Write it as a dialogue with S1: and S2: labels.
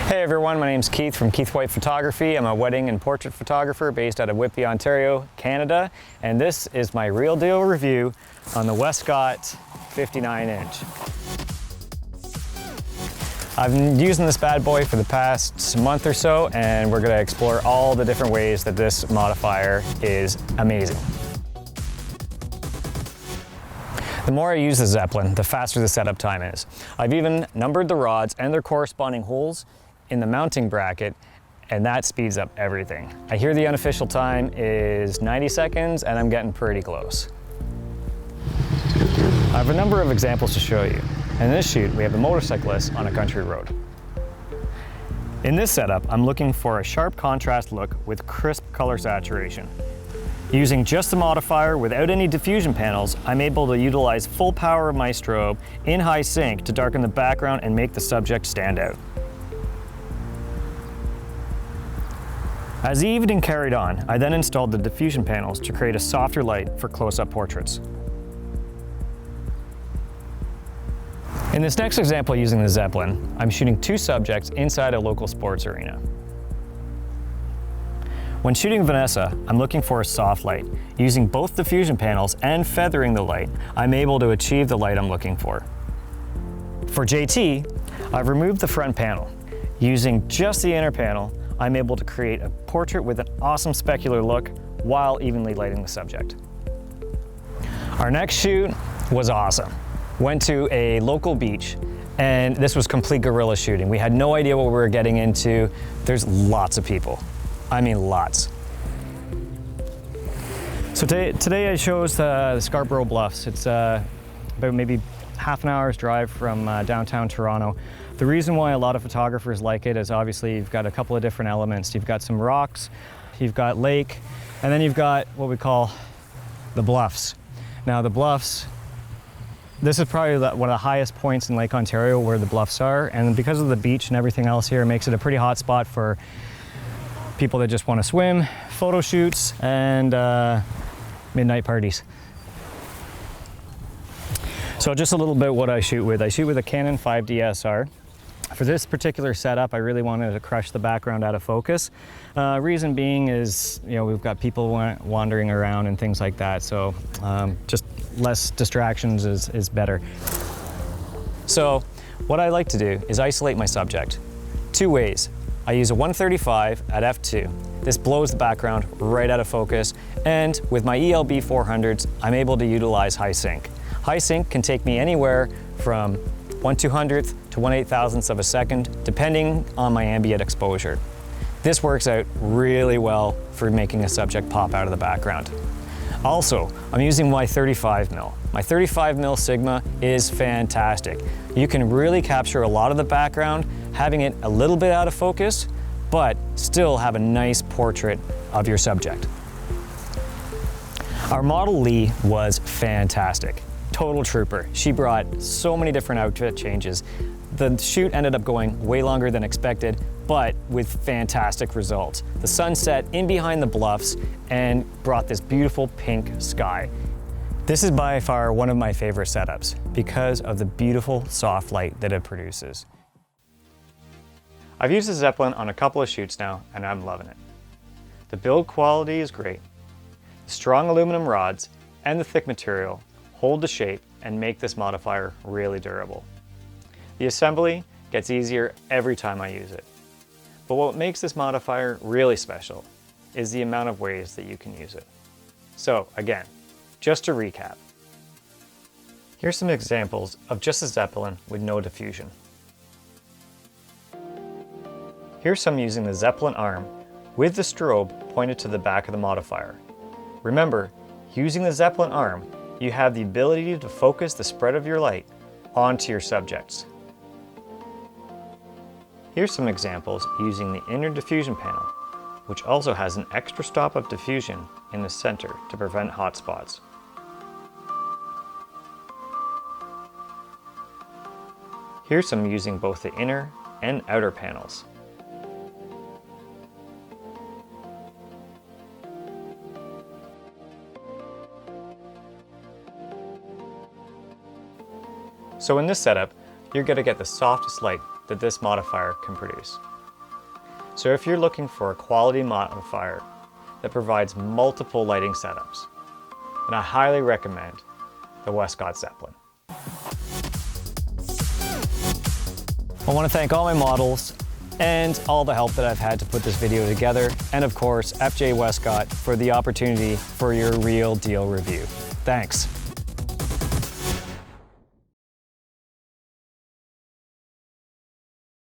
S1: Hey everyone, my name's Keith from Keith White Photography. I'm a wedding and portrait photographer based out of Whitby, Ontario, Canada, and this is my real deal review on the Westcott 59-inch. I've been using this bad boy for the past month or so, and we're going to explore all the different ways that this modifier is amazing. The more I use the Zeppelin, the faster the setup time is. I've even numbered the rods and their corresponding holes in the mounting bracket, and that speeds up everything. I hear the unofficial time is 90 seconds, and I'm getting pretty close. I have a number of examples to show you. In this shoot, we have a motorcyclist on a country road. In this setup, I'm looking for a sharp contrast look with crisp color saturation. Using just the modifier without any diffusion panels, I'm able to utilize full power of my strobe in high sync to darken the background and make the subject stand out. As the evening carried on, I then installed the diffusion panels to create a softer light for close-up portraits. In this next example using the Zeppelin, I'm shooting two subjects inside a local sports arena. When shooting Vanessa, I'm looking for a soft light. Using both diffusion panels and feathering the light, I'm able to achieve the light I'm looking for. For JT, I've removed the front panel. Using just the inner panel, I'm able to create a portrait with an awesome specular look while evenly lighting the subject. Our next shoot was awesome. Went to a local beach, and this was complete guerrilla shooting. We had no idea what we were getting into. There's lots of people. I mean, lots. So today I chose the Scarborough Bluffs. It's about maybe half an hour's drive from downtown Toronto. The reason why a lot of photographers like it is obviously you've got a couple of different elements. You've got some rocks, you've got lake, and then you've got what we call the bluffs. Now the bluffs, this is probably one of the highest points in Lake Ontario where the bluffs are, and because of the beach and everything else here, it makes it a pretty hot spot for people that just want to swim, photo shoots, and midnight parties. So just a little bit what I shoot with. I shoot with a Canon 5D SR. For this particular setup, I really wanted to crush the background out of focus. Reason being is, you know, we've got people wandering around and things like that, so just less distractions is better. So what I like to do is isolate my subject. Two ways. I use a 135 at f2. This blows the background right out of focus, and with my ELB 400s, I'm able to utilize high sync. High sync can take me anywhere from 1/200th to 1/8000th of a second, depending on my ambient exposure. This works out really well for making a subject pop out of the background. Also, I'm using my 35mm. My 35mm Sigma is fantastic. You can really capture a lot of the background, having it a little bit out of focus, but still have a nice portrait of your subject. Our model Lee was fantastic. Total trooper. She brought so many different outfit changes. The shoot ended up going way longer than expected, but with fantastic results. The sun set in behind the bluffs and brought this beautiful pink sky. This is by far one of my favorite setups because of the beautiful soft light that it produces. I've used the Zeppelin on a couple of shoots now, and I'm loving it. The build quality is great. The strong aluminum rods and the thick material hold the shape and make this modifier really durable. The assembly gets easier every time I use it. But what makes this modifier really special is the amount of ways that you can use it. So again, just to recap, here's some examples of just a Zeppelin with no diffusion. Here's some using the Zeppelin arm with the strobe pointed to the back of the modifier. Remember, using the Zeppelin arm, you have the ability to focus the spread of your light onto your subjects. Here's some examples using the inner diffusion panel, which also has an extra stop of diffusion in the center to prevent hot spots. Here's some using both the inner and outer panels. So in this setup, you're going to get the softest light that this modifier can produce. So if you're looking for a quality modifier that provides multiple lighting setups, then I highly recommend the Westcott Zeppelin. I want to thank all my models and all the help that I've had to put this video together, and of course FJ Westcott for the opportunity for your real deal review. Thanks.